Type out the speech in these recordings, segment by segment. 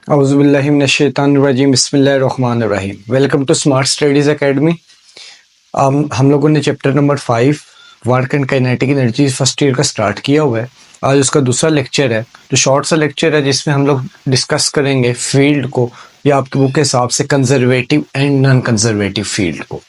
औज़ुबिल्लाहि मिनश्शैतानिर्रजीम बिस्मिल्लाहिर्रहमानिर्रहीम। Welcome to smart studies academy. हम लोगों ने chapter number 5 work and kinetic energy first year का स्टार्ट किया हुआ है। आज उसका दूसरा लेक्चर है, जो शॉर्ट सा लेक्चर है, जिसमें हम लोग डिस्कस करेंगे फील्ड को, या आपकी बुक के हिसाब से conservative and non conservative field को।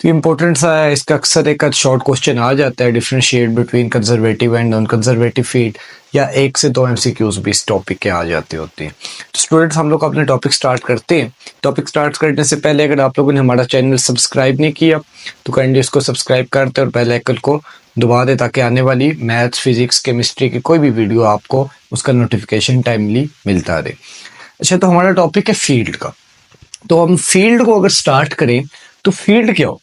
तो इम्पोर्टेंट सा है, इसका अक्सर एक शॉर्ट क्वेश्चन आ जाता है, differentiate between conservative and non conservative field, या 1 से 2 एमसीक्यूज भी इस टॉपिक के आ जाते होते हैं। तो स्टूडेंट्स, हम लोग अपने टॉपिक स्टार्ट करते हैं। टॉपिक स्टार्ट करने से पहले अगर आप लोगों ने हमारा चैनल सब्सक्राइब नहीं किया तो काइंडली इसको सब्सक्राइब करते और बेल आइकन को दबा दे, ताकि आने वाली मैथ्स, फिजिक्स, केमिस्ट्री की कोई भी वीडियो आपको उसका नोटिफिकेशन टाइमली मिलता रहे। अच्छा, तो हमारा टॉपिक है फील्ड का। तो हम फील्ड को अगर स्टार्ट करें तो फील्ड क्या हो,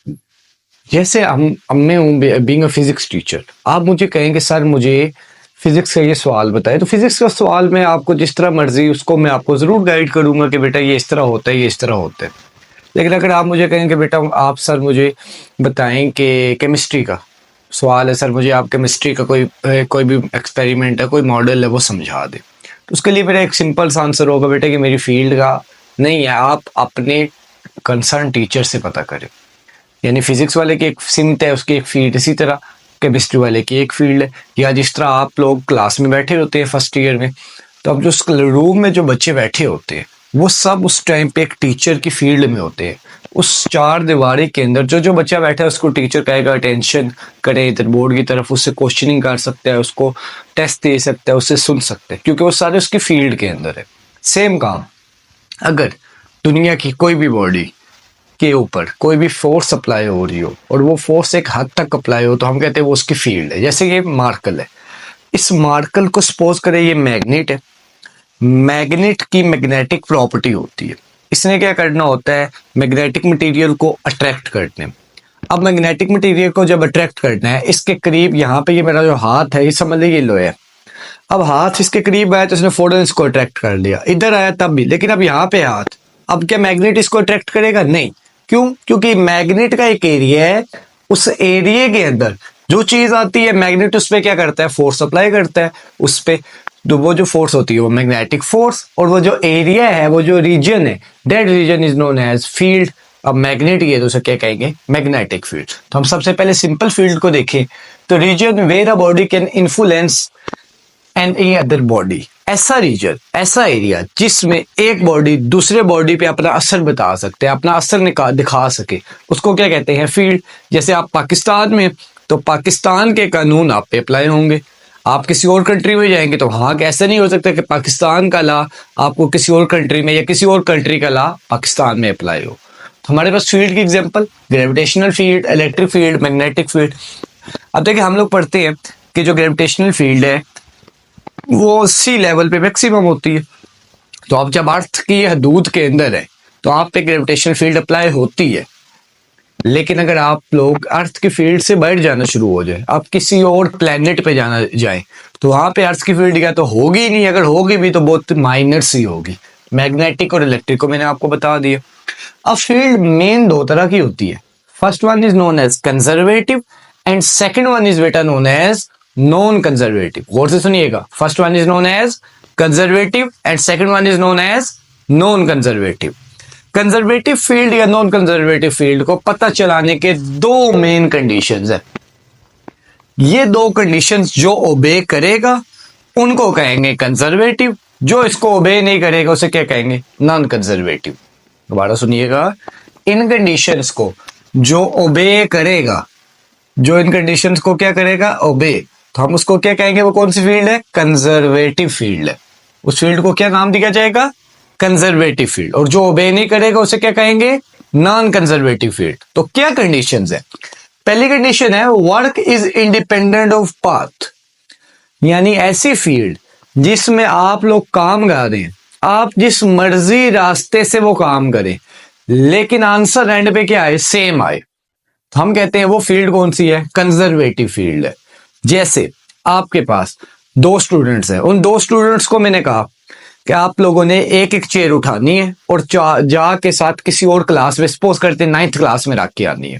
जैसे मैं हूँ बीइंग अ फिजिक्स टीचर, आप मुझे कहेंगे सर मुझे फिजिक्स का ये सवाल बताए, तो फिजिक्स का सवाल मैं आपको जिस तरह मर्जी उसको मैं आपको जरूर गाइड करूंगा कि बेटा ये इस तरह होता है, ये इस तरह होता है। लेकिन अगर आप मुझे कहेंगे बेटा आप सर मुझे बताएं कि केमिस्ट्री का सवाल है, सर मुझे आप केमिस्ट्री का कोई भी एक्सपेरिमेंट है, कोई मॉडल है, वो समझा दे, तो उसके लिए मेरा एक सिंपल सा आंसर होगा बेटा कि मेरी फील्ड का नहीं है, आप अपने कंसर्न टीचर से पता करें। यानी फिजिक्स वाले की एक सिमत है, उसकी एक फील्ड, इसी तरह केमिस्ट्री वाले की एक फील्ड है। या जिस तरह आप लोग क्लास में बैठे होते हैं फर्स्ट ईयर में, तो अब जो रूम में जो बच्चे बैठे होते हैं वो सब उस टाइम पे एक टीचर की फील्ड में होते हैं। उस चार दीवारी के अंदर जो जो बच्चा बैठा है उसको टीचर कहेगा अटेंशन करें इधर बोर्ड की तरफ, उससे क्वेश्चनिंग कर सकता है, उसको टेस्ट दे सकता है, उससे सुन सकते हैं, क्योंकि वो सारे उसकी फील्ड के अंदर है। सेम काम अगर दुनिया की कोई भी बॉडी के ऊपर कोई भी फोर्स अप्लाई हो रही हो और वो फोर्स एक हद तक अप्लाई हो, तो हम कहते हैं वो उसकी फील्ड है। जैसे ये मार्कल है, इस मार्कल को सपोज करें ये मैग्नेट है, मैग्नेट की मैग्नेटिक प्रॉपर्टी होती है, इसने क्या करना होता है, मैग्नेटिक मटेरियल को अट्रैक्ट करने। अब मैग्नेटिक मटेरियल को जब अट्रैक्ट करना है, इसके करीब यहाँ पे ये मेरा जो हाथ है, ये समझ लीजिए लोहे है। अब हाथ इसके करीब आया तो इसने फौरन इसको अट्रैक्ट कर लिया, इधर आया तब भी, लेकिन अब यहाँ पे हाथ, अब क्या मैग्नेट इसको अट्रैक्ट करेगा? नहीं। क्यों? क्योंकि मैग्नेट का एक एरिया है, उस एरिया के अंदर जो चीज आती है मैग्नेट उस पर क्या करता है, फोर्स अप्लाई करता है उस पे। तो वो जो फोर्स होती है वो मैग्नेटिक फोर्स, और वो जो एरिया है, वो जो रीजन है, that region is known as field. अब मैग्नेट ये तो उसे क्या कहेंगे, मैग्नेटिक फील्ड। तो हम सबसे पहले सिंपल फील्ड को देखें, तो region where a body can influence and another body, ऐसा रीजन, ऐसा एरिया जिसमें एक बॉडी दूसरे बॉडी पे अपना असर बता सकते हैं, अपना असर दिखा सके, उसको क्या कहते हैं, फील्ड। जैसे आप पाकिस्तान में, तो पाकिस्तान के कानून आप पे अप्लाई होंगे। आप किसी और कंट्री में जाएंगे तो वहां ऐसा नहीं हो सकता कि पाकिस्तान का लॉ आपको किसी और कंट्री में, या किसी और कंट्री का लॉ पाकिस्तान में अप्लाई हो। तो हमारे पास फील्ड की example gravitational field, electric field, magnetic field. अब देखिए हम लोग पढ़ते हैं कि जो ग्रेविटेशनल फील्ड है वो सी लेवल पे मैक्सिमम होती है। तो आप जब अर्थ की हदूद के अंदर है तो आप पे ग्रेविटेशनल फील्ड अप्लाई होती है। लेकिन अगर आप लोग अर्थ की फील्ड से बैठ जाना शुरू हो जाए, आप किसी और प्लेनेट पे जाना जाए, तो वहां पे अर्थ की फील्ड क्या तो होगी ही नहीं, अगर होगी भी तो बहुत माइनर सी होगी। मैग्नेटिक और इलेक्ट्रिक को मैंने आपको बता दिया। अब फील्ड मेन दो तरह की होती है, first one is known as conservative and second one is बेटा नोन एज नॉन कंजर्वेटिव। गौर से सुनिएगा, first one is known as conservative and second one is known as non conservative. Conservative field या नॉन कंजर्वेटिव फील्ड को पता चलाने के दो मेन कंडीशंस है। ये दो कंडीशंस जो ओबे करेगा उनको कहेंगे कंजर्वेटिव, जो इसको ओबे नहीं करेगा उसे क्या कहेंगे, नॉन कंजर्वेटिव। दोबारा सुनिएगा, इन कंडीशंस को जो ओबे करेगा, जो इन कंडीशंस को क्या करेगा, ओबे, तो हम उसको क्या कहेंगे, वो कौन सी फील्ड है, कंजर्वेटिव फील्ड है। उस फील्ड को क्या नाम दिया जाएगा, कंजर्वेटिव फील्ड। और जो ओबे नहीं करेगा उसे क्या कहेंगे, नॉन कंजर्वेटिव फील्ड। तो क्या कंडीशंस है, पहली कंडीशन है work is independent of path, यानी ऐसी फील्ड जिसमें आप लोग काम कर रहे हैं, आप जिस मर्जी रास्ते से वो काम करें, लेकिन आंसर एंड पे क्या आए, सेम आए, तो हम कहते हैं वो फील्ड कौन सी है, कंजर्वेटिव फील्ड है। जैसे आपके पास दो स्टूडेंट्स हैं, उन दो स्टूडेंट्स को मैंने कहा कि आप लोगों ने एक एक चेयर उठानी है और जा के साथ किसी और क्लास में, सपोज करते 9th क्लास में रख के आनी है।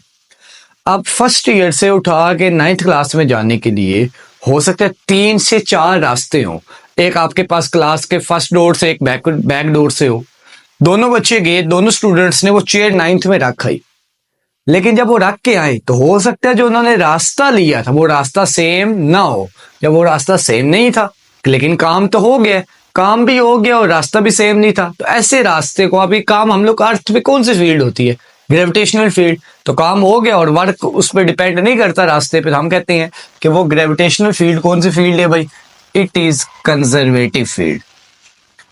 अब फर्स्ट ईयर से उठा के 9th क्लास में जाने के लिए हो सकता है 3 से 4 रास्ते हों। एक आपके पास क्लास के फर्स्ट डोर से, एक बैक डोर से हो, दोनों बच्चे गए, दोनों स्टूडेंट्स ने वो चेयर 9th में रख आई, लेकिन जब वो रख के आए तो हो सकता है जो उन्होंने रास्ता लिया था वो रास्ता सेम ना हो। जब वो रास्ता सेम नहीं था, लेकिन काम तो हो गया, काम भी हो गया और रास्ता भी सेम नहीं था, तो ऐसे रास्ते को, अभी काम हम लोग अर्थ पे कौन सी फील्ड होती है, ग्रेविटेशनल फील्ड, तो काम हो गया और वर्क उस पर डिपेंड नहीं करता रास्ते पे, तो हम कहते हैं कि वो ग्रेविटेशनल फील्ड कौन सी फील्ड है भाई, इट इज कंजर्वेटिव फील्ड।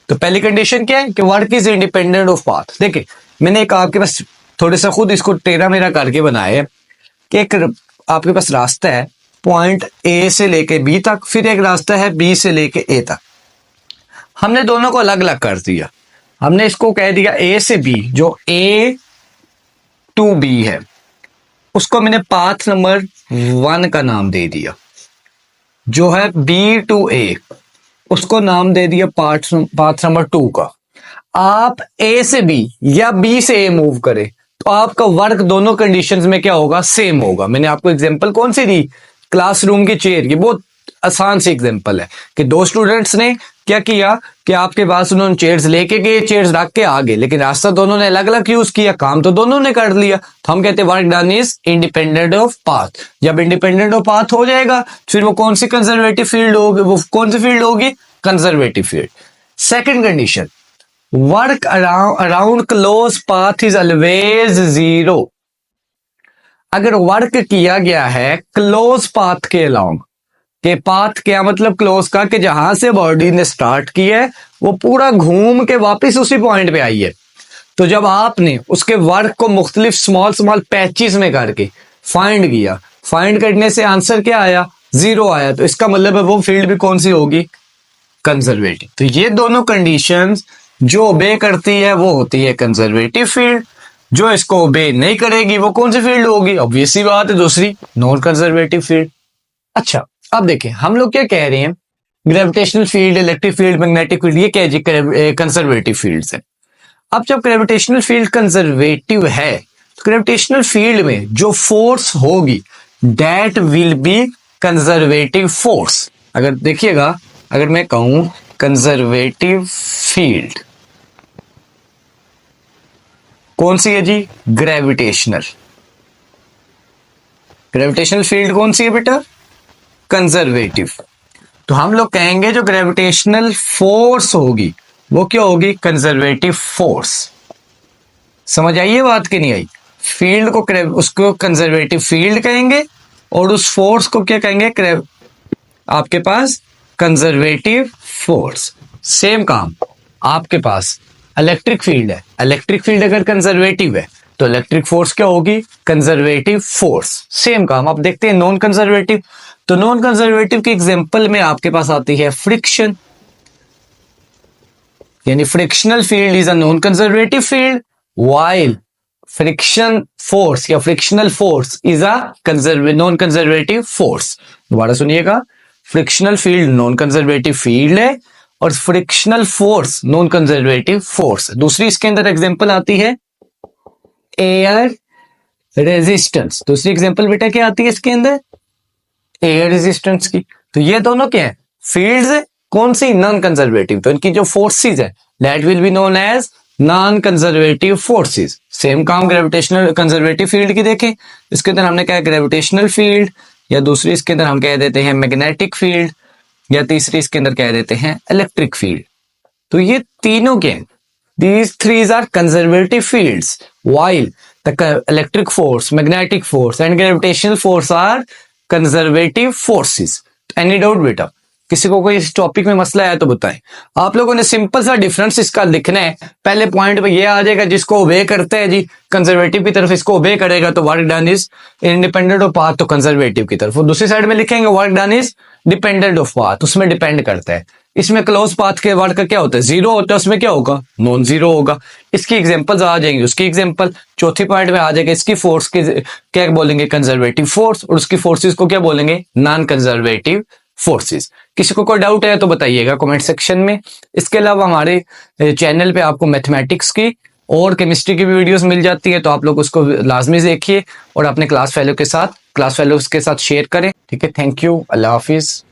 तो पहली कंडीशन क्या है कि work is independent of path. देखिए मैंने एक आपके पास थोड़े सा खुद इसको टेढ़ा मेरा करके बनाया है कि एक आपके पास रास्ता है पॉइंट ए से लेके बी तक, फिर एक रास्ता है बी से लेके ए तक। हमने दोनों को अलग अलग कर दिया, हमने इसको कह दिया ए से बी, जो ए टू बी है उसको मैंने पाथ नंबर 1 का नाम दे दिया, जो है बी टू ए उसको नाम दे दिया पाथ नंबर 2 का। आप ए से बी या बी से ए मूव करें तो आपका वर्क दोनों कंडीशंस में क्या होगा, सेम होगा। मैंने आपको एग्जांपल कौन सी दी, क्लासरूम की चेयर की, बहुत आसान सी एग्जांपल है कि दो स्टूडेंट्स ने क्या किया कि आपके पास उन्होंने चेयर्स लेके गए, चेयर्स रख के आ गए, लेकिन रास्ता दोनों ने अलग अलग यूज किया, काम तो दोनों ने कर लिया, तो हम कहते हैं work done is independent of path. जब इंडिपेंडेंट ऑफ पाथ हो जाएगा फिर वो कौन सी कंजर्वेटिव फील्ड होगी, वो कौन सी फील्ड होगी, conservative field. Second condition, work around close path is always zero. अगर वर्क किया गया है क्लोज पाथ के अलाउंग, के पाथ क्या मतलब क्लोज का, कि जहां से बॉडी ने स्टार्ट किया है वो पूरा घूम के वापस उसी पॉइंट पे आई है, तो जब आपने उसके वर्क को मुख्तलिफ स्मॉल स्मॉल पैचेस में करके फाइंड किया, फाइंड करने से आंसर क्या आया, जीरो आया, तो इसका मतलब है वो फील्ड भी कौन सी होगी, कंजर्वेटिव। तो ये दोनों कंडीशंस जो ओबे करती है वो होती है कंजर्वेटिव फील्ड, जो इसको ओबे नहीं करेगी वो कौन सी फील्ड होगी, ऑब्वियस सी बात है दूसरी, नॉन कंजर्वेटिव फील्ड। अच्छा अब देखें हम लोग क्या कह रहे हैं, gravitational field, electric field, magnetic field, ये क्या है कंजर्वेटिव फील्ड्स है। अब जब ग्रेविटेशनल फील्ड कंजर्वेटिव है तो ग्रेविटेशनल फील्ड में जो फोर्स होगी that will B conservative force. अगर देखिएगा, अगर मैं कहूं कंजर्वेटिव फील्ड कौन सी है जी, ग्रेविटेशनल, ग्रेविटेशनल फील्ड कौन सी है बेटा, कंजर्वेटिव, तो हम लोग कहेंगे जो ग्रेविटेशनल फोर्स होगी वो क्या होगी, कंजर्वेटिव फोर्स। समझ आइए बात की नहीं आई, फील्ड को उसको कंजर्वेटिव फील्ड कहेंगे और उस फोर्स को क्या कहेंगे, आपके पास कंजर्वेटिव फोर्स। सेम काम आपके पास इलेक्ट्रिक फील्ड है, इलेक्ट्रिक फील्ड अगर कंजर्वेटिव है तो इलेक्ट्रिक फोर्स क्या होगी, कंजर्वेटिव फोर्स। सेम काम आप देखते हैं नॉन कंजर्वेटिव, तो नॉन कंजर्वेटिव के एग्जांपल में आपके पास आती है फ्रिक्शन, यानी frictional field is a non conservative field, while friction force या frictional force is a non conservative force. दोबारा सुनिएगा, frictional field non conservative field है और frictional force non conservative force. दूसरी इसके अंदर एग्जांपल आती है एयर रेजिस्टेंस, दूसरी एग्जांपल बेटा क्या आती है इसके अंदर, एयर रेजिस्टेंस की। तो ये दोनों क्या है, फील्ड्स है, कौन सी, नॉन कंजर्वेटिव, तो इनकी जो फोर्सेस है that will be known as non conservative forces. Same काम ग्रेविटेशनल कंजर्वेटिव फील्ड की देखें, इसके अंदर हमने कहा ग्रेविटेशनल फील्ड, या दूसरी इसके अंदर हम कह देते हैं मैग्नेटिक फील्ड, या तीसरी इसके अंदर कह देते हैं इलेक्ट्रिक फील्ड। तो ये तीनों के, these three are conservative fields while the electric force, magnetic force and gravitational force are conservative forces. Any doubt बेटा, किसी को कोई इस टॉपिक में मसला है तो बताएं। आप लोगों ने सिंपल सा डिफरेंस इसका लिखना है, पहले पॉइंट पे ये आ जाएगा, जिसको ओबे करते हैं जी कंजर्वेटिव की तरफ, इसको ओबे करेगा तो work done is independent of path, तो कंजर्वेटिव की तरफ। दूसरी साइड में लिखेंगे work done is dependent of path, उसमें डिपेंड करता है। इसमें क्लोज पाथ के वर्ड का क्या होता है, जीरो होता है, उसमें क्या होगा, नॉन जीरो होगा। इसकी एग्जांपल्स आ जाएंगे, उसकी एग्जांपल चौथी पॉइंट में आ जाएगा, इसकी फोर्स के क्या बोलेंगे, कंजर्वेटिव फोर्स, और उसकी फोर्सेस को क्या बोलेंगे, नॉन कंजर्वेटिव फोर्सेस। किसी को कोई डाउट है तो बताइएगा कमेंट सेक्शन में। इसके अलावा हमारे चैनल पे आपको मैथमेटिक्स की और केमिस्ट्री की भी वीडियोस मिल जाती है, तो आप लोग उसको लाजमी देखिए और अपने क्लास फेलो के साथ शेयर करें। ठीक है, थैंक यू, अल्लाह हाफिज।